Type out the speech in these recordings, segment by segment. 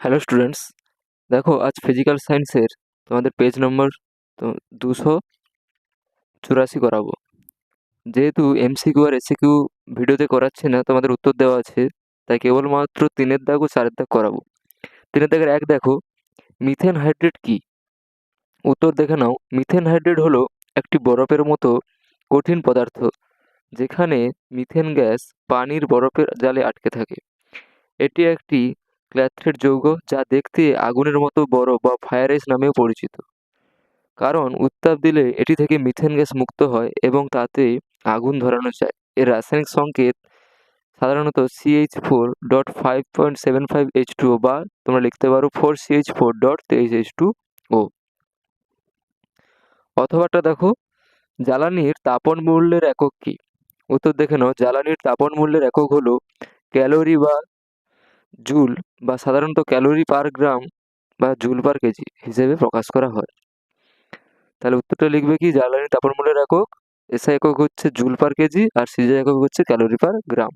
Hello students, দেখো আজ physical সায়েন্সের তোমাদের পেজ নম্বর 284 করাবো। যেহেতু এমসিকিউ আর এসিকিউ ভিডিওতে করাচ্ছি না, তোমাদের উত্তর দেওয়া আছে, তাই কেবলমাত্র 3-এর দাগ ও 4-এর দাগ করাবো। 3-এর দাগের 1 দেখো, মিথেন হাইড্রেট কি? উত্তর দেখে নাও। মিথেন হাইড্রেট হলো একটি বরফের মতো কঠিন পদার্থ, যেখানে মিথেন গ্যাস পানির বরফের জালে আটকে থাকে। এটি একটি ক্ল্যাথ্রেট যৌগ, যা দেখতে আগুনের মতো বড় বা ফায়ার আইস নামেও পরিচিত। কারণ উত্তাপ দিলে এটি থেকে মিথেন গ্যাস মুক্ত হয় এবং তাতে আগুন ধরানো যায়। এর রাসায়নিক সংকেত সাধারণত CH4.5.75H2O, বা তোমরা লিখতে পারো 4CH4.23H2O। অথবাটা দেখো, জ্বালানির তাপন মূল্যের একক কি? উত্তর দেখে নাও। জ্বালানির তাপন মূল্যের একক হলো ক্যালোরি বা জুল, বা সাধারণত ক্যালোরি পার গ্রাম বা জুল পার কেজি হিসেবে প্রকাশ করা হয়। তাহলে উত্তরটা লিখবে কি? জ্বালানি তাপন মূল্যের একক এসআই একক হচ্ছে জুল পার কেজি, আর সিজে একক হচ্ছে ক্যালোরি পার গ্রাম।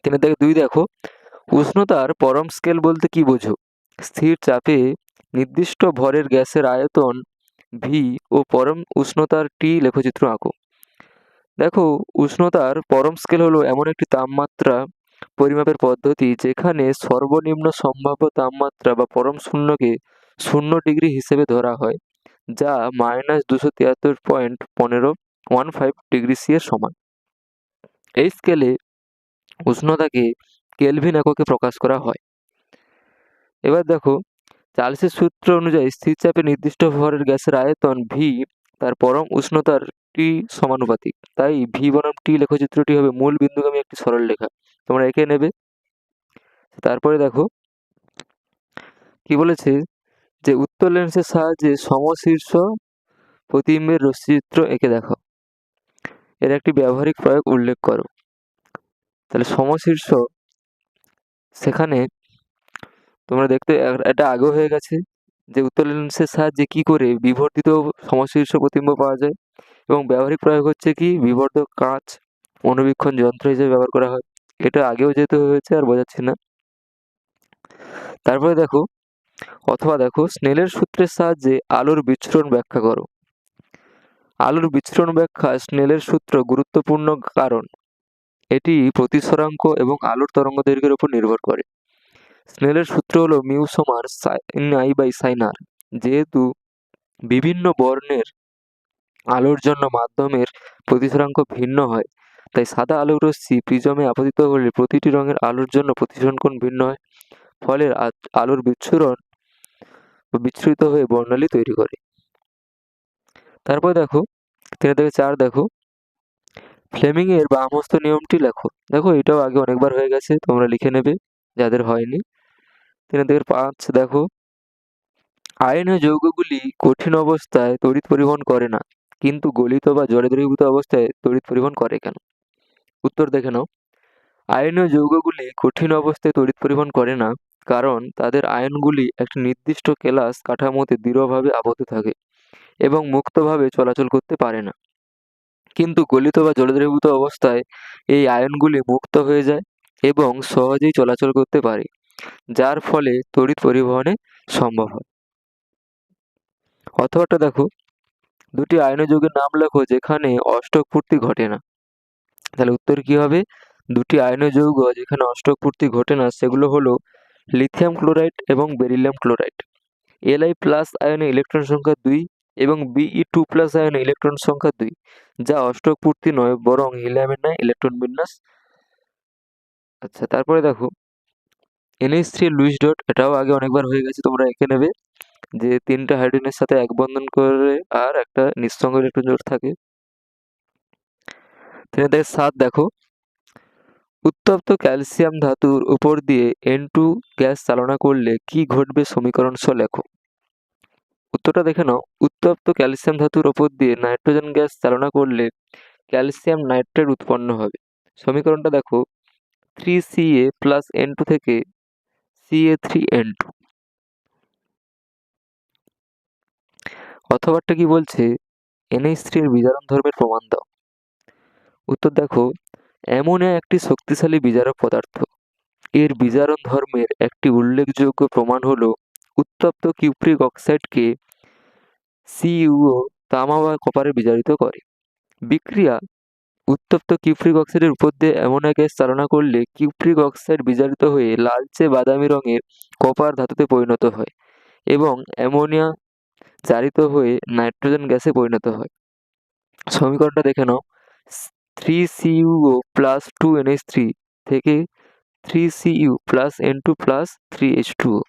3 থেকে 2 দেখো, উষ্ণতার পরম স্কেল বলতে কি বোঝো? স্থির চাপে নির্দিষ্ট ভরের গ্যাসের আয়তন ভি ও পরম উষ্ণতার টি লেখচিত্র আঁকো। দেখো, উষ্ণতার পরম স্কেল হলো এমন একটি তাপমাত্রা পরিমাপের পদ্ধতি যেখানে সর্বনিম্ন সম্ভাব্য তাপমাত্রা বা পরম শূন্যকে 0 ডিগ্রি হিসেবে ধরা হয়, যা -273.15 এর সমান। এই স্কেলে উষ্ণতাকে কেলভিন এককে প্রকাশ করা হয়। এবার দেখো, চার্লসের সূত্র অনুযায়ী স্থির চাপে নির্দিষ্ট ভরের গ্যাসের আয়তন ভি তার পরম উষ্ণতার টি সমানুপাতিক। তাই ভি বনাম টি লেখচিত্রটি হবে মূল বিন্দুগামী একটি সরলরেখা। তোমরা এঁকে নেবে। তারপরে দেখো কি বলেছে, যে উত্তর লেন্সের সাহায্যে সমশীর্ষ প্রতিবিম্বের রশ্মিচিত্র এঁকে দেখাও। এর একটি ব্যবহারিক প্রয়োগ উল্লেখ করো। তাহলে সমশীর্ষ, সেখানে তোমরা দেখতে এটা আগেও হয়ে গেছে, যে উত্তর লেন্সের সাহায্যে কি করে বিবর্ধিত সমশীর্ষ প্রতিবিম্ব পাওয়া যায়, এবং ব্যবহারিক প্রয়োগ হচ্ছে কি? বিবর্ধক কাঁচ অনুবীক্ষণ যন্ত্র হিসেবে ব্যবহার করা হয়। এটা আগেও যেহেতু হয়েছে আর বোঝাচ্ছি না। তারপরে দেখো, অথবা দেখো, স্নেলের সূত্রের সাহায্যে আলোর বিচ্ছুরণ ব্যাখ্যা করো। আলোর বিচ্ছুরণ ব্যাখ্যায় স্নেলের সূত্র গুরুত্বপূর্ণ, কারণ এটি প্রতিসরাঙ্ক এবং আলোর তরঙ্গদৈর্ঘ্যের উপর নির্ভর করে। স্নেলের সূত্র হলো মিউ সমান সাইন আই বাই সাইন আর। যেহেতু বিভিন্ন বর্ণের আলোর জন্য মাধ্যমের প্রতিসরাঙ্ক ভিন্ন হয়, তাই সাদা আলোক রশ্মি প্রিজমে আপতিত হলে প্রতিটি রঙের আলোর জন্য প্রতিসরণ কোণ ভিন্ন হয়। ফলে আলোর বিচ্ছুরণ বা বিচ্ছুরিত হয়ে বর্ণালী তৈরি করে। তারপর দেখো 3 থেকে 4 দেখো, ফ্লেমিং এর বামহস্ত নিয়মটি লেখো। দেখো, এটাও আগে অনেকবার হয়ে গেছে, তোমরা লিখে নেবে যাদের হয়নি। 3 থেকে 5 দেখো, আয়নীয় যৌগগুলি কঠিন অবস্থায় তড়িৎ পরিবহন করে না, কিন্তু গলিত বা জলে দ্রবীভূত অবস্থায় তড়িৎ পরিবহন করে কেন? উত্তর দেখে নাও। আয়নীয় যৌগগুলি কঠিন অবস্থায় তড়িৎ পরিবহন করে না, কারণ তাদের আয়নগুলি একটি নির্দিষ্ট কেলাস কাঠামোতে দৃঢ়ভাবে আবদ্ধ থাকে এবং মুক্তভাবে চলাচল করতে পারে না। কিন্তু গলিত বা জলে দ্রবীভূত অবস্থায় এই আয়নগুলি মুক্ত হয়ে যায় এবং সহজেই চলাচল করতে পারে, যার ফলে তড়িৎ পরিবহনে সম্ভব হয়। অথবাটা দেখো, দুটি আয়নীয় যৌগের নাম লেখো যেখানে অষ্টক পূর্তি ঘটে না। তাহলে উত্তর কি হবে? দুটি আয়নীয় যৌগ যেখানে অষ্টক পূর্তি ঘটে না, সেগুলো হলো লিথিয়াম ক্লোরাইড এবং বেরিলিয়াম ক্লোরাইড। Li+ আয়নে ইলেকট্রন সংখ্যা 2 এবং Be2+ আয়নে ইলেকট্রন সংখ্যা 2, যা অষ্টক পূর্তি নয় বরং হিলিয়ামের ন্যায় ইলেকট্রন বিন্যাস। আচ্ছা, তারপরে দেখো NH3 লুইস ডট, এটাও আগে অনেকবার হয়ে গেছে, তোমরা এঁকে নেবে যে 3টা হাইড্রোজেনের সাথে এক বন্ধন করে আর একটা নিঃসঙ্গ ইলেকট্রন জোড় থাকে। 3 থেকে 7 দেখো, উত্তপ্ত ক্যালসিয়াম ধাতুর উপর দিয়ে N2 গ্যাস চালনা করলে কি ঘটবে সমীকরণ সহ লেখো। উত্তরটা দেখে নাও। উত্তপ্ত ক্যালসিয়াম ধাতুর ওপর দিয়ে নাইট্রোজেন গ্যাস চালনা করলে ক্যালসিয়াম নাইট্রেট উৎপন্ন হবে। সমীকরণটা দেখো, 3Ca+N2 থেকে Ca3N2। অথবাটা কি বলছে? NH3 এর বিজারণ ধর্মের প্রমাণ দাও। উত্তর দেখো, অ্যামোনিয়া একটি শক্তিশালী বিজারক পদার্থ। এর বিজারণ ধর্মের একটি উল্লেখযোগ্য প্রমাণ হলো উত্তপ্ত কিউপ্রিক অক্সাইডকে সিইউও তামা বা কপারে বিজারিত করে। বিক্রিয়া: উত্তপ্ত কিউপ্রিক অক্সাইডের উপর দিয়ে অ্যামোনিয়া গ্যাস চালনা করলে কিউপ্রিক অক্সাইড বিজারিত হয়ে লালচে বাদামি রঙের কপার ধাতুতে পরিণত হয় এবং অ্যামোনিয়া জারিত হয়ে নাইট্রোজেন গ্যাসে পরিণত হয়। সমীকরণটা দেখে নাও। 3CuO প্লাস 2NH3 থেকে 3Cu plus N2 plus 3H2O।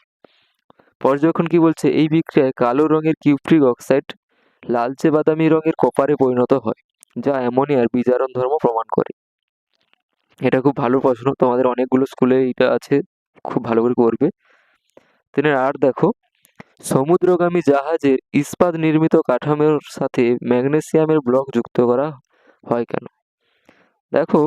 পর্যবেক্ষণ কি বলছে? এই বিক্রিয়ায় কালো রঙের কিউপ্রিক অক্সাইড লালচে বাদামি রঙের কপারে পরিণত হয়, যা অ্যামোনিয়ার বিজারণ ধর্ম প্রমাণ করে। এটা খুব ভালো প্রশ্ন, তোমাদের অনেকগুলো স্কুলে এটা আছে, খুব ভালো করে করবে। 3 দেখো, সমুদ্রগামী জাহাজের ইস্পাত নির্মিত কাঠামোর সাথে ম্যাগনেসিয়ামের ব্লক যুক্ত করা হয় কেন? দেখো,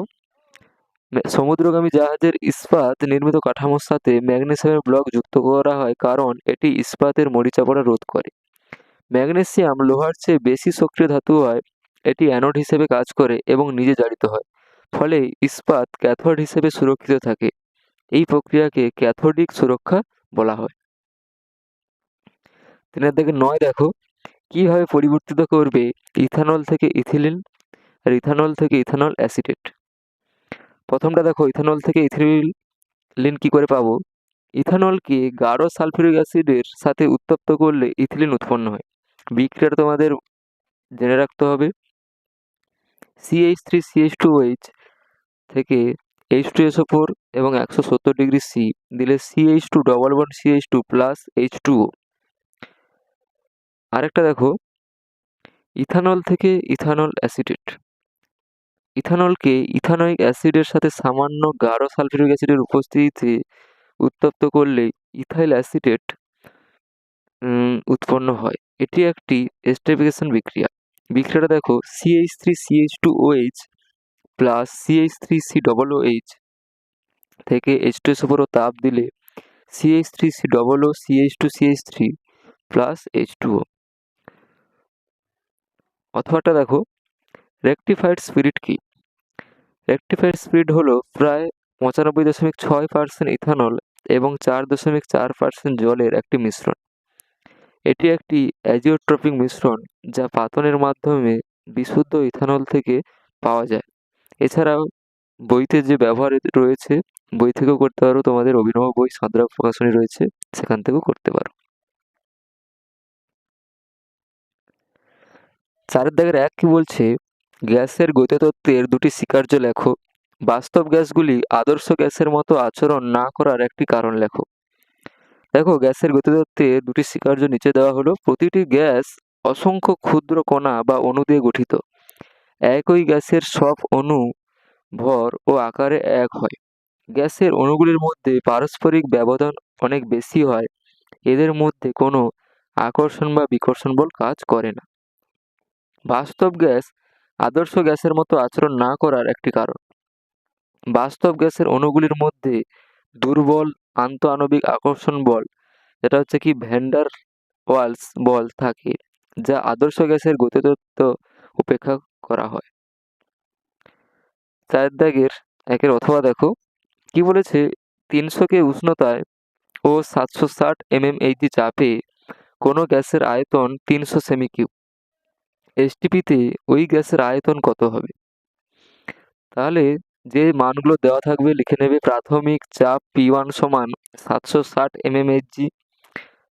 সমুদ্রগামী জাহাজের ইস্পাত নির্মিত কাঠামোর সাথে ম্যাগনেসিয়ামের ব্লক যুক্ত করা হয় কারণ এটি ইস্পাতের মরিচা পড়া রোধ করে। ম্যাগনেসিয়াম লোহার চেয়ে বেশি সক্রিয় ধাতু হয়, এটি অ্যানোড হিসেবে কাজ করে এবং নিজে জারিত হয়, ফলে ইস্পাত ক্যাথোড হিসেবে সুরক্ষিত থাকে। এই প্রক্রিয়াকে ক্যাথোডিক সুরক্ষা বলা হয়। 9 দেখো, কিভাবে পরিবর্তিত করবে ইথানল থেকে ইথিলিন আর ইথানল থেকে ইথানল অ্যাসিটেট? প্রথমটা দেখো, ইথানল থেকে ইথিলিন কি করে পাবো? ইথানলকে গাঢ় সালফিউরিক অ্যাসিডের সাথে উত্তপ্ত করলে ইথিলিন উৎপন্ন হয়। বিক্রিয়াটা তোমাদের জেনে রাখতে হবে। CH3CH2OH থেকে H2SO4 এবং 170 ডিগ্রি C দিলে CH2 double bond CH2 plus H2O। আরেকটা দেখো, ইথানল থেকে ইথানল অ্যাসিটেট। ইথানলকে ইথানোয়িক অ্যাসিডের সাথে সামান্য গাঢ় সালফিউরিক অ্যাসিডের উপস্থিতিতে উত্তপ্ত করলে ইথাইল অ্যাসিটেট উৎপন্ন হয়। এটি একটি এস্টেরিফিকেশন বিক্রিয়া। বিক্রিয়াটা দেখো, CH3CH2OH প্লাস CH3COOH থেকে H2SO4 তাপ দিলে CH3COO CH2CH3 প্লাস H2O। অথবাটা দেখো, রেকটিফাইড স্পিরিট কি? রেকটিফাইড স্পিরিট হলো প্রায় 95.6% ইথানল এবং 4.4% জলের একটি মিশ্রণ। এটি একটি অ্যাজিওট্রপিক মিশ্রণ যা পাতনের মাধ্যমে বিশুদ্ধ ইথানল থেকে পাওয়া যায়। এছাড়াও বইতে যে ব্যবহার রয়েছে, বই থেকেও করতে পারো, তোমাদের অভিনব বই সাঁতরা প্রকাশনী রয়েছে, সেখান থেকেও করতে পারো। 4 কি বলছে? গ্যাসের গতিতত্ত্বের দুটি স্বীকার্য লেখো। বাস্তব গ্যাসগুলি আদর্শ গ্যাসের মতো আচরণ না করার একটি কারণ লেখো। দেখো, গ্যাসের গতিতত্ত্বের দুটি স্বীকার্য নিচে দেওয়া হলো। প্রতিটি গ্যাস অসংখ্য ক্ষুদ্র কণা বা অণু দিয়ে গঠিত। একই গ্যাসের সব অণু ভর ও আকারে এক হয়। গ্যাসের অণুগুলির মধ্যে পারস্পরিক ব্যবধান অনেক বেশি হয়। এদের মধ্যে কোনো আকর্ষণ বা বিকর্ষণ বল কাজ করে না। বাস্তব গ্যাস আদর্শ গ্যাসের মতো আচরণ না করার একটি কারণ, বাস্তব গ্যাসের অণুগুলির মধ্যে দুর্বল আন্তঃআণবিক আকর্ষণ বল, যেটা হচ্ছে কি ভ্যান্ডার ওয়ালস বল থাকে, যা আদর্শ গ্যাসের গতিতত্ত্ব উপেক্ষা করা হয়। 4 অথবা দেখো, কি বলেছে? 300 উষ্ণতায় ও 760 mmHg চাপে কোনো গ্যাসের আয়তন 300 সেমি কিউব। এসটিপিতে ওই গ্যাসের আয়তন কত হবে? তাহলে যে মানগুলো দেওয়া থাকবে লিখে নেবে। প্রাথমিক চাপ P1 সমান 760 mmHg,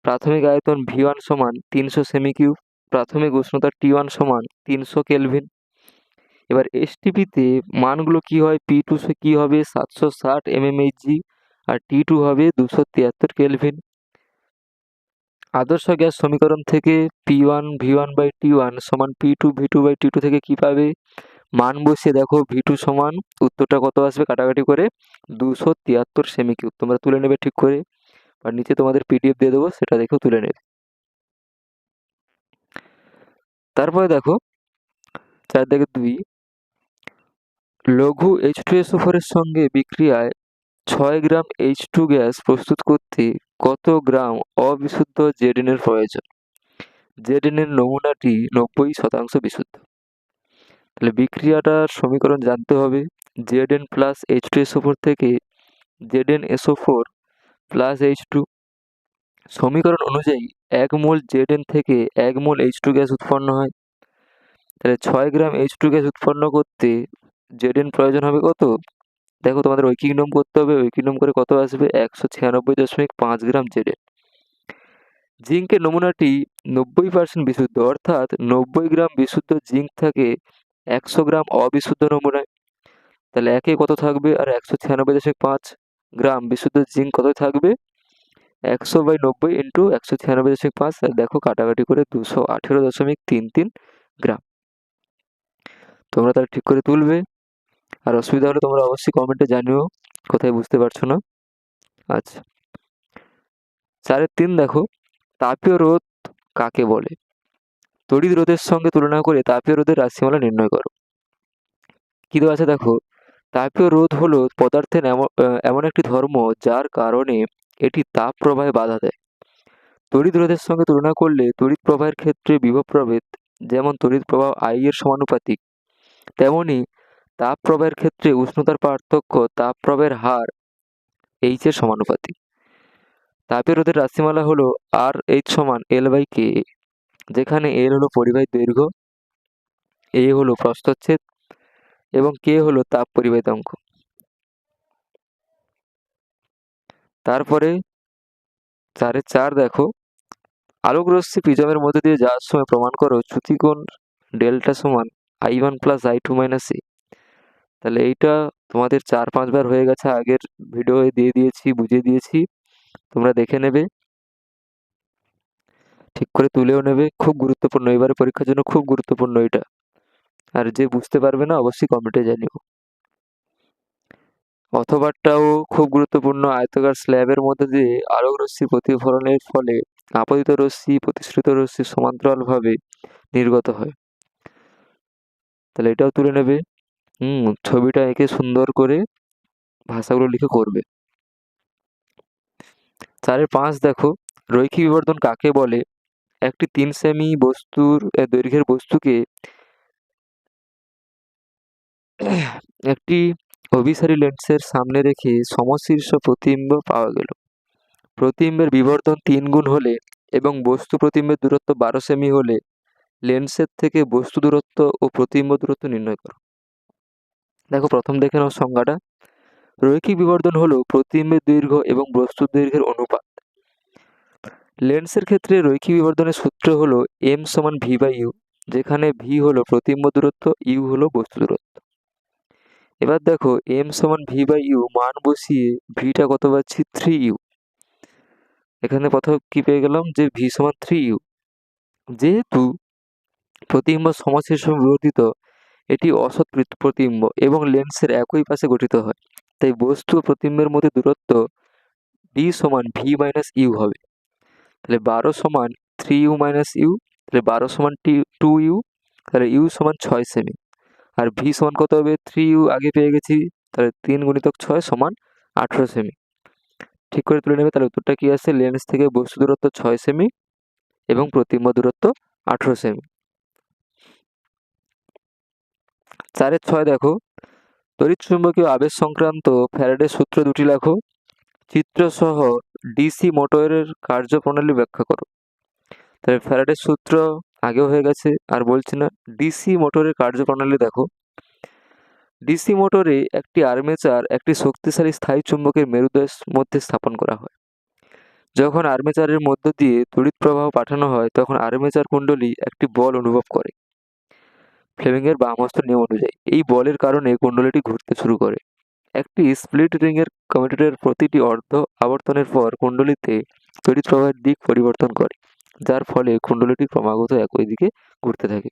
প্রাথমিক আয়তন V1 সমান 300 সেমি কিউব, প্রাথমিক উষ্ণতা T1 সমান 300 কেলভিন। এবার এসটিপিতে মানগুলো কি হয়? P2 কি হবে? 760 mmHg আর T2 হবে 273 কেলভিন। আদর্শ গ্যাস সমীকরণ থেকে P1 V1/T1 সমান P2 V2/T2 থেকে কি পাবে? মান বসিয়ে দেখো, V2 সমান, উত্তরটা কত আসবে কাটাকাটি করে? 273 সেমি কিউব। তোমরা তুলে নেবে ঠিক করে, আর নিচে তোমাদের PDF দিয়ে দেবো, সেটা দেখেও তুলে নেবে। তারপরে দেখো 4-2, লঘু H2SO4 এর সঙ্গে বিক্রিয়ায় 6 গ্রাম H2 গ্যাস প্রস্তুত করতে কত গ্রাম অবিশুদ্ধ Zn এর প্রয়োজন? Zn এর নমুনাটি 90% বিশুদ্ধ। তাহলে বিক্রিয়াটার সমীকরণ জানতে হবে। Zn প্লাস H2SO4 থেকে ZnSO4 প্লাস H2। সমীকরণ অনুযায়ী 1 মোল Zn থেকে 1 মোল H2 গ্যাস উৎপন্ন হয়। তাহলে 6 গ্রাম H2 গ্যাস উৎপন্ন করতে Zn প্রয়োজন হবে কত? দেখো তোমাদের ঐকিক নিয়ম করতে হবে, ঐকিক নিয়ম করে কত আসবে? 196.5 গ্রাম Zn। জিঙ্কের নমুনাটি 90% বিশুদ্ধ, অর্থাৎ 90 গ্রাম বিশুদ্ধ জিঙ্ক থাকে 100 গ্রাম অবিশুদ্ধ নমুনায়। তাহলে একে কত থাকবে? আর 196.5 গ্রাম বিশুদ্ধ জিঙ্ক কত থাকবে? 100/90 ইন্টু 196.5। আর দেখো কাটাকাটি করে 218.33 গ্রাম। তোমরা তাহলে ঠিক করে তুলবে। আর অসুবিধা হলে তোমরা অবশ্যই কমেন্টে জানিও কোথায় বুঝতে পারছো না। আচ্ছা, 4-3 দেখো, তাপীয় রোধ কাকে বলে? তড়িৎ রোধের সঙ্গে তুলনা করে তাপীয় রোধের রাশিমালা নির্ণয় করো। কি দেওয়া আছে দেখো, তাপীয় রোধ হলো পদার্থের এমন একটি ধর্ম যার কারণে এটি তাপ প্রবাহে বাধা দেয়। তড়িৎ রোধের সঙ্গে তুলনা করলে তড়িৎ প্রবাহের ক্ষেত্রে বিভব প্রভেদ যেমন তড়িৎ প্রবাহ I এর সমানুপাতিক, তেমনি তাপ প্রবাহের ক্ষেত্রে উষ্ণতার পার্থক্য তাপ প্রবাহের হার H এর সমানুপাতিক। তাপীয় রোধের রাশিমালা হলো RH সমান L/K, যেখানে L হলো পরিবাহীর দৈর্ঘ্য, A হলো প্রস্থচ্ছেদ এবং K হলো তাপ পরিবাহিতাঙ্ক। তারপরে 4 দেখো, আলোক রশ্মি প্রিজমের মধ্যে দিয়ে যাওয়ার সময় প্রমাণ করো চ্যুতিকোণ ডেল্টা সমান I1 plus I2 minus A। তাহলে এইটা তোমাদের 4-5 বার হয়ে গেছে, আগের ভিডিও দিয়ে দিয়েছি, বুঝিয়ে দিয়েছি, তোমরা দেখে নেবে, ঠিক করে তুলেও নেবে। খুব গুরুত্বপূর্ণ, এবারে পরীক্ষার জন্য খুব গুরুত্বপূর্ণ এটা। আর যে বুঝতে পারবে না অবশ্যই কমেন্টে জানিও। অথবাটাও খুব গুরুত্বপূর্ণ, আয়তাকার স্ল্যাবের মধ্যে দিয়ে আলোক রশ্মি প্রতিফলনের ফলে আপতিত রশ্মি প্রতিসৃত রশ্মি সমান্তরালভাবে নির্গত হয়। তাহলে এটাও তুলে নেবে। ছবিটা এঁকে সুন্দর করে ভাষাগুলো লিখে করবে। 4-5 দেখো, রৈখিক বিবর্ধন কাকে বলে? একটি 3 সেমি বস্তুর দৈর্ঘ্যের বস্তুকে একটি অভিসারী লেন্সের সামনে রেখে সমশীর্ষ প্রতিবিম্ব পাওয়া গেল। প্রতিবিম্বের বিবর্ধন 3 গুণ হলে এবং বস্তু প্রতিবিম্বের দূরত্ব 12 সেমি হলে লেন্সের থেকে বস্তু দূরত্ব ও প্রতিবিম্ব দূরত্ব নির্ণয় করো। দেখো প্রথম দেখে নাও সংজ্ঞাটা। রৈখিক বিবর্ধন হলো প্রতিবিম্বের দৈর্ঘ্য এবং বস্তুর দৈর্ঘ্যের অনুপাত। লেন্সের ক্ষেত্রে রৈখিক বিবর্ধনের সূত্র হলো m সমান v/u, যেখানে v হলো প্রতিবিম্ব দূরত্ব, u হলো বস্তু দূরত্ব। এবার দেখো m সমান v/u মান বসিয়ে vটা কত পাচ্ছি? 3u। এখানে প্রথম কি পেয়ে গেলাম? যে v সমান 3u। যেহেতু প্রতিবিম্ব সমশীর্ষ বিবর্ধিত, এটি অসৎ প্রতিবিম্ব এবং লেন্সের একই পাশে গঠিত হয়, তাই বস্তু ও প্রতিবিম্বের মধ্যে দূরত্ব d সমান v মাইনাস u হবে। তাহলে 12 সমান 3u মাইনাস u, তাহলে 12 সমান 2u, তাহলে u সমান 6 সেমি। আর v সমান কত হবে? 3u আগে পেয়ে গেছি, তাহলে 3 গুণিতক 6 সমান 18 সেমি। ঠিক করে তুলে নেবে। তাহলে উত্তরটা কি আসছে? লেন্স থেকে বস্তু দূরত্ব 6 সেমি এবং প্রতিবিম্ব দূরত্ব 18 সেমি। 4-6 দেখো, তড়িৎ চুম্বকীয় আবেশ সংক্রান্ত ফ্যারাডের সূত্র দুটি লেখো। চিত্রসহ ডিসি মোটরের কার্যপ্রণালী ব্যাখ্যা করো। তাহলে ফ্যারাডের সূত্র আগেও হয়ে গেছে, আর বলছি না। ডিসি মোটরের কার্যপ্রণালী দেখো। ডিসি মোটরে একটি আর্মেচার একটি শক্তিশালী স্থায়ী চুম্বকের মেরুদয়ের মধ্যে স্থাপন করা হয়। যখন আর্মেচারের মধ্য দিয়ে তড়িৎ প্রবাহ পাঠানো হয় তখন আর্মেচার কুণ্ডলী একটি বল অনুভব করে ফ্লেমিংয়ের বাম হস্ত নিয়ম অনুযায়ী। এই বলের কারণে কুণ্ডলীটি ঘুরতে শুরু করে। একটি স্প্লিট রিংয়ের কমিউটেটর প্রতিটি অর্ধ আবর্তনের পর কুণ্ডলীতে তড়িৎ প্রবাহের দিক পরিবর্তন করে, যার ফলে কুণ্ডলীটি ক্রমাগত একই দিকে ঘুরতে থাকে।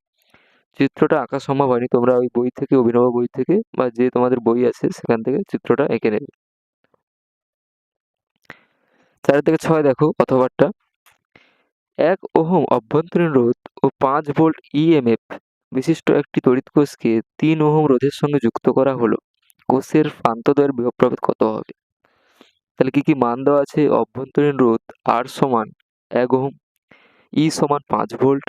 চিত্রটা আঁকা সম্ভব হয়নি, তোমরা ওই বই থেকে, অভিনব বই থেকে বা যে তোমাদের বই আছে সেখান থেকে চিত্রটা এঁকে নেবে। 4-6 দেখো, অথবাটা 1 ওহম অভ্যন্তরীণ রোধ ও 5 ভোল্ট ইএমএফ বিশিষ্ট একটি তড়িৎ কোষকে 3 ওহম রোধের সঙ্গে যুক্ত করা হলো। কোষের প্রান্তদ্বয়ের বিভব প্রভেদ কত হবে? তাহলে কি কি মান দেওয়া আছে? অভ্যন্তরীণ রোধ R সমান 1 ওহম, E সমান 5 ভোল্ট,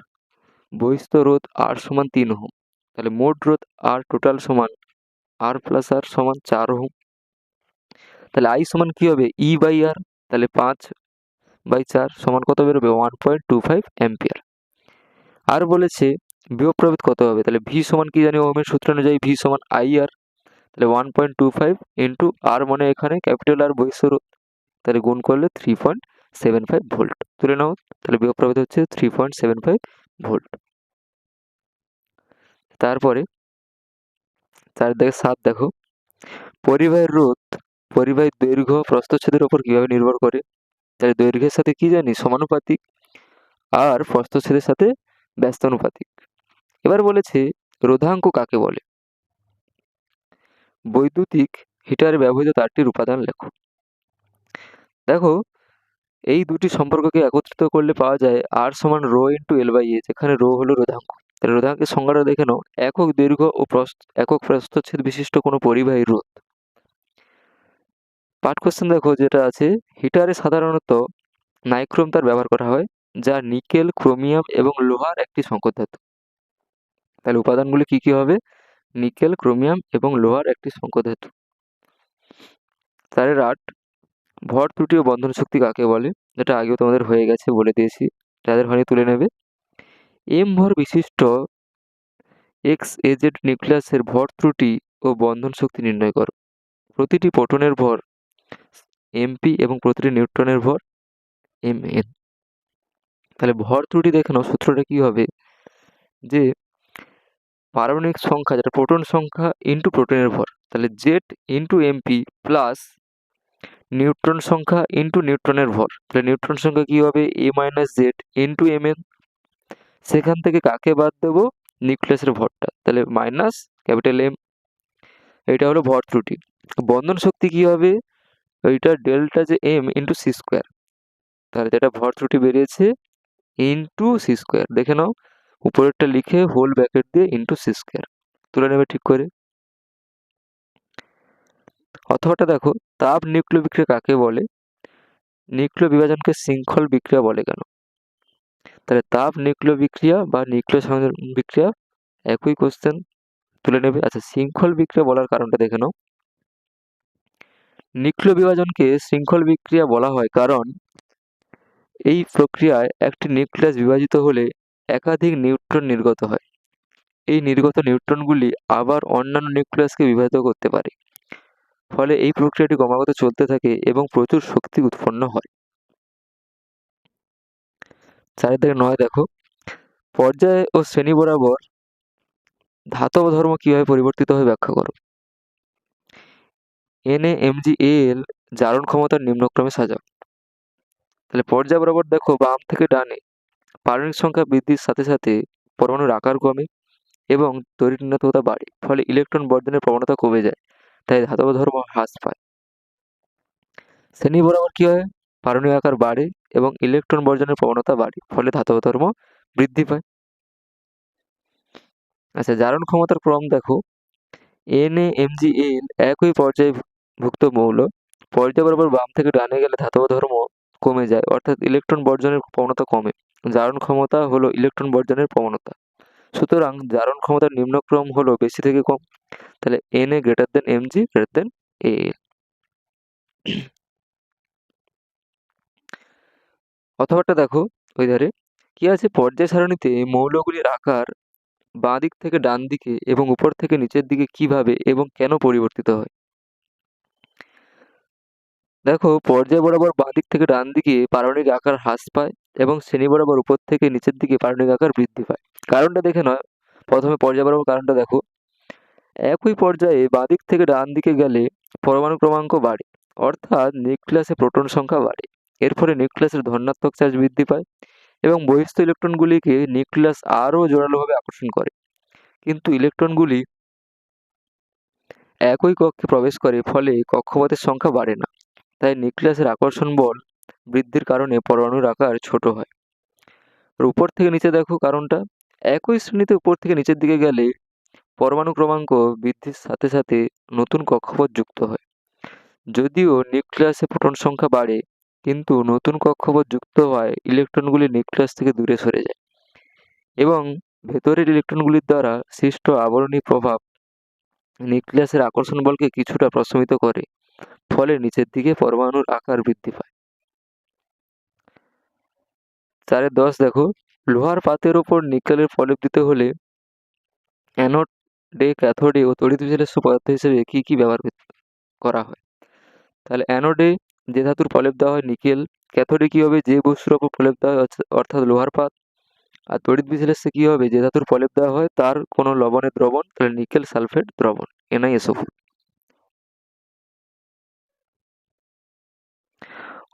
বহিস্থ রোধ R সমান 3 ওহম। তাহলে মোট রোধ R টোটাল সমান R প্লাস R সমান 4 ওহম। তাহলে I সমান কি হবে E/R, তাহলে 5/4 সমান কত বেরোবে 1.25 অ্যাম্পিয়ার। আর বলেছে বিভব প্রভেদ কত হবে, তাহলে V সমান কি জানি ওহমের সূত্র অনুযায়ী V সমান IR, তাহলে 1.25 ইন্টু আর মানে এখানে ক্যাপিটাল আর বহিঃস্থ রোধ, তাহলে গুণ করলে 3.75 ভোল্ট তুলে নাও, তাহলে বিভব প্রভেদ হচ্ছে 3.75 ভোল্ট। তারপরে 4-7 দেখো, পরিবাহীর রোধ পরিবাহীর দৈর্ঘ্য প্রস্থচ্ছেদের ওপর কিভাবে নির্ভর করে, তাহলে দৈর্ঘ্যের সাথে কি জানি সমানুপাতিক আর প্রস্থচ্ছেদের সাথে ব্যস্তানুপাতিক। এবার বলেছে রোধাঙ্ক কাকে বলে, বৈদ্যুতিক হিটারে ব্যবহৃত তারটির উপাদান লেখো। দেখো এই দুটি সম্পর্ককে একত্রিত করলে পাওয়া যায় R সমান রো ইন্টু L/A, যেখানে রো হলো রোধাঙ্ক। তাহলে রোধাঙ্কের সংজ্ঞাটা দেখে নাও, একক দৈর্ঘ্য ও একক প্রস্থচ্ছেদ বিশিষ্ট কোনো পরিবাহী রোধ। পাঠ কোশ্চেন দেখো যেটা আছে, হিটারে সাধারণত নাইক্রোম তার ব্যবহার করা হয়, যা নিকেল, ক্রোমিয়াম এবং লোহার একটি সংকর ধাতু। তাহলে উপাদানগুলি কি কি হবে, নিকেল, ক্রোমিয়াম এবং লোহার একটি সংকর ধাতু। 8 ভর ত্রুটি ও বন্ধন শক্তি কাকে বলে, যেটা আগেও তোমাদের হয়ে গেছে বলে দিয়েছি, যাদের হয়নি তুলে নেবে। এম ভর বিশিষ্ট XAZ নিউক্লিয়াসের ভর ত্রুটি ও বন্ধন শক্তি নির্ণয় করো। প্রতিটি প্রোটনের ভর MP এবং প্রতিটি নিউট্রনের ভর MN। তাহলে ভর ত্রুটি দেখে নাও, সূত্রটা কি হবে, যে পারমাণবিক সংখ্যা যেটা প্রোটন সংখ্যা ইন্টু প্রোটনের ভর, তাহলে Z into MP plus neutron সংখ্যা ইন্টু নিউট্রনের ভর, তাহলে নিউট্রন সংখ্যা কি হবে A-Z ইন্টু MN। সেখান থেকে কাকে বাদ দেবো, নিউক্লিয়াসের ভরটা, তাহলে মাইনাস ক্যাপিটাল M। এটা হলো ভর ত্রুটি। বন্ধন শক্তি কি হবে, ওইটা ডেল্টা যে M ইন্টু C স্কোয়ার, তাহলে যেটা ভর ত্রুটি বেরিয়েছে ইন্টু C স্কোয়ার, দেখে নাও উপরেরটা লিখে হোল ব্র্যাকেট দিয়ে ইন্টু C স্কোয়ার তুলে নেবে ঠিক করে। অথবাটা দেখো, তাপ নিউক্লিয় বিক্রিয়া কাকে বলে, নিউক্লিয় বিভাজনকে শৃঙ্খল বিক্রিয়া বলে কেন, তাহলে তাপ নিউক্লিয় বিক্রিয়া বা নিউক্লিয় সংযোজন বিক্রিয়া একই কোশ্চেন তুলে নেবে। আচ্ছা, শৃঙ্খল বিক্রিয়া বলার কারণটা দেখে নাও। নিউক্লিয় বিভাজনকে শৃঙ্খল বিক্রিয়া বলা হয় কারণ এই প্রক্রিয়ায় একটি নিউক্লিয়াস বিভাজিত হলে একাধিক নিউট্রন নির্গত হয়। এই নির্গত নিউট্রনগুলি আবার অন্যান্য নিউক্লিয়াসকে বিভাজিত করতে পারে, ফলে এই প্রক্রিয়াটি ক্রমাগত চলতে থাকে এবং প্রচুর শক্তি উৎপন্ন হয়। 4-9 দেখো, পর্যায় ও শ্রেণী বরাবর ধাতব ধর্ম কিভাবে পরিবর্তিত হয় ব্যাখ্যা করো। NaMgAl জারণ ক্ষমতার নিম্নক্রমে সাজাও। তাহলে পর্যায় বরাবর দেখো, বাম থেকে ডানে পারমাণবিক সংখ্যা বৃদ্ধির সাথে সাথে পরমাণুর আকার কমে এবং তড়িৎ ঋণাত্মকতা বাড়ে, ফলে ইলেকট্রন বর্জনের প্রবণতা কমে যায়, তাই ধাতব ধর্ম হ্রাস পায়। শ্রেণী বরাবর কি হয়, পারমাণবিক আকার বাড়ে এবং ইলেকট্রন বর্জনের প্রবণতা বাড়ে, ফলে ধাতব ধর্ম বৃদ্ধি পায়। আচ্ছা, জারণ ক্ষমতার ক্রম দেখো, NaMgAl একই পর্যায়ভুক্ত মৌল, পর্যায় বরাবর বাম থেকে ডানে গেলে ধাতব ধর্ম কমে যায়, অর্থাৎ ইলেকট্রন বর্জনের প্রবণতা কমে। জারণ ক্ষমতা হলো ইলেকট্রন বর্জনের প্রবণতা, সুতরাং জারণ ক্ষমতার নিম্নক্রম হলো বেশি থেকে কম, তাহলে Na>Mg>Al। অথবাটা দেখো ওই ধারে কি আছে, পর্যায় সারণীতে মৌলগুলির আকার বাঁ দিক থেকে ডান দিকে এবং উপর থেকে নিচের দিকে কিভাবে এবং কেন পরিবর্তিত হয়। দেখো, পর্যায় বরাবর বাঁ দিক থেকে ডান দিকে পারমাণবিক আকার হ্রাস পায় এবং শ্রেণী বরাবর উপর থেকে নিচের দিকে পারমাণবিক আকার বৃদ্ধি পায়। কারণটা দেখে নয়, প্রথমে পর্যায় বরাবর কারণটা দেখো, একই পর্যায়ে বাঁ দিক থেকে ডান দিকে গেলে পরমাণু ক্রমাঙ্ক বাড়ে, অর্থাৎ নিউক্লিয়াসে প্রোটন সংখ্যা বাড়ে। এর ফলে নিউক্লিয়াসের ধনাত্মক চার্জ বৃদ্ধি পায় এবং বহিস্থ ইলেকট্রনগুলিকে নিউক্লিয়াস আরও জোরালোভাবে আকর্ষণ করে, কিন্তু ইলেকট্রনগুলি একই কক্ষে প্রবেশ করে, ফলে কক্ষপথের সংখ্যা বাড়ে না। তাই নিউক্লিয়াসের আকর্ষণ বল বৃদ্ধির কারণে পরমাণুর আকার ছোট হয়। আর উপর থেকে নিচে দেখো কারণটা, একই শ্রেণীতে উপর থেকে নিচের দিকে গেলে পরমাণু ক্রমাঙ্ক বৃদ্ধির সাথে সাথে নতুন কক্ষপথ যুক্ত হয়। যদিও নিউক্লিয়াসে প্রোটন সংখ্যা বাড়ে, কিন্তু নতুন কক্ষপথ যুক্ত হওয়ায় ইলেকট্রনগুলি নিউক্লিয়াস থেকে দূরে সরে যায় এবং ভেতরের ইলেকট্রনগুলির দ্বারা সৃষ্ট আবরণী প্রভাব নিউক্লিয়াসের আকর্ষণ বলকে কিছুটা প্রশমিত করে ফলে নিচের দিকে পরমাণুর আকার বৃদ্ধি পায়। 4-10 দেখো, লোহার পাতের ওপর নিকেলের প্রলেপ দিতে হলে অ্যানোডে, ক্যাথোডে ও তড়িৎ বিশ্লেষ্য পদার্থ হিসেবে কি কি ব্যবহার করা হয়? তাহলে অ্যানোডে যে ধাতুর প্রলেপ দেওয়া হয় নিকেল, ক্যাথোডে কি হবে, যে বস্তুর ওপর প্রলেপ দেওয়া হয় অর্থাৎ লোহার পাত, আর তড়িৎ বিশ্লেষ্যে কি হবে, যে ধাতুর প্রলেপ দেওয়া হয় তার কোনো লবণের দ্রবণ, তাহলে নিকেল সালফেট দ্রবণ, NiSO4।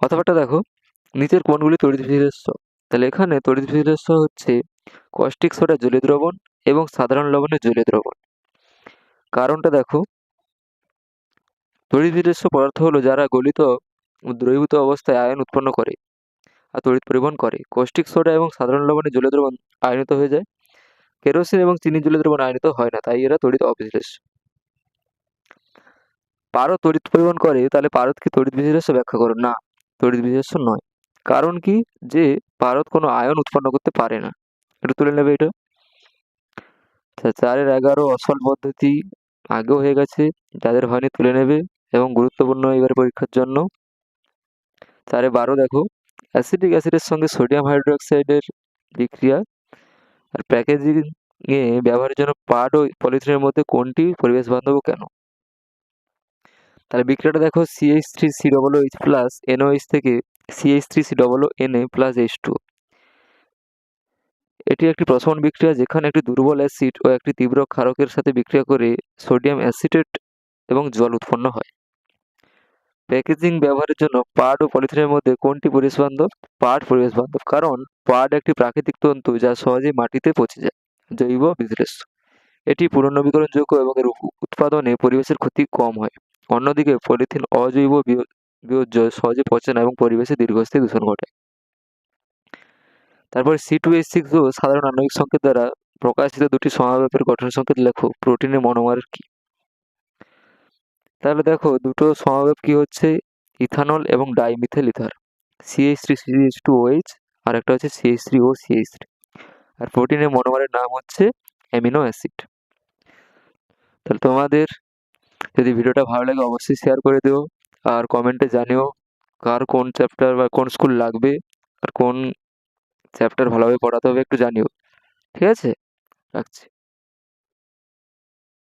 অথবাটা দেখো, নিচের কোনগুলি তড়িৎ বিশ্লেষ্য? তাহলে এখানে তড়িৎ বিশ্লেষ্য হচ্ছে কস্টিক সোডা জলীয় দ্রবণ এবং সাধারণ লবণের জলীয় দ্রবণ। কারণটা দেখো, তড়িৎ বিশ্লেষ্য পদার্থ হলো যারা গলিত দ্রবীভূত অবস্থায় আয়ন উৎপন্ন করে আর তড়িৎ পরিবহন করে। কস্টিক সোডা এবং সাধারণ লবণের জলীয় দ্রবণ আয়নিত হয়ে যায়। কেরোসিন এবং চিনির জলীয় দ্রবণ আয়নিত হয় না, তাই এরা তড়িৎ অবিশ্লেষ্য। পারদ তড়িৎ পরিবহন করে, তাহলে পারদ কি তড়িৎ বিশ্লেষ্য? ব্যাখ্যা করো। না, তড়িৎ বিশ্লেষ্য নয়। কারণ কি, যে পারদ কোনো আয়ন উৎপন্ন করতে পারে না। একটু তুলে নেবে এটা। 4-11 অসল পদ্ধতি আগেও হয়ে গেছে, যাদের হয়নি তুলে নেবে এবং গুরুত্বপূর্ণ এবার পরীক্ষার জন্য। 4-12 দেখো, অ্যাসিটিক অ্যাসিডের সঙ্গে সোডিয়াম হাইড্রোক্সাইডের বিক্রিয়া আর প্যাকেজিং এ ব্যবহারের জন্য পাট ও পলিথিনের মধ্যে কোনটি পরিবেশ বান্ধব ও কেন? তাহলে বিক্রিয়াটা দেখো, CH3COOH+ NOH থেকে CH3COONA+H2। এটি একটি প্রশমন বিক্রিয়া যেখানে একটি দুর্বল অ্যাসিড ও একটি তীব্র ক্ষারকের সাথে বিক্রিয়া করে সোডিয়াম অ্যাসিটেট এবং জল উৎপন্ন হয়। প্যাকেজিং ব্যবহারের জন্য পাট ও পলিথিনের মধ্যে কোনটি পরিবেশ বান্ধব? পাট পরিবেশ বান্ধব, কারণ পাট একটি প্রাকৃতিক তন্তু যা সহজেই মাটিতে পচে যায়। জৈব বিশ্লেষ্য, এটি পুনর্নবীকরণযোগ্য এবং এর উৎপাদনে পরিবেশের ক্ষতি কম হয়। অন্যদিকে পলিথিন অজৈব বিয়োজ্য, সহজে পচে না এবং পরিবেশে দীর্ঘস্থায়ী দূষণ ঘটায়। তারপরে C2H6O সাধারণ আণবিক সংকেত দ্বারা প্রকাশিত দুটি সমাবেশের গঠন সংকেত লেখো। প্রোটিনের মনোমার কি? তাহলে দেখো, দুটো সমাবেশ কি হচ্ছে, ইথানল এবং ডাইমিথেল ইথার, CH3CH2OH আর একটা হচ্ছে CH3OCH3। আর প্রোটিনের মনোমারের নাম হচ্ছে অ্যামিনো অ্যাসিড। তাহলে তোমাদের যদি ভিডিওটা ভালো লাগে অবশ্যই শেয়ার করে দিও, আর কমেন্টে জানিও কার কোন চ্যাপ্টার বা কোন স্কুল লাগবে আর কোন চ্যাপ্টার ভালোভাবে পড়াতে হবে একটু জানিও। ঠিক আছে, রাখছি।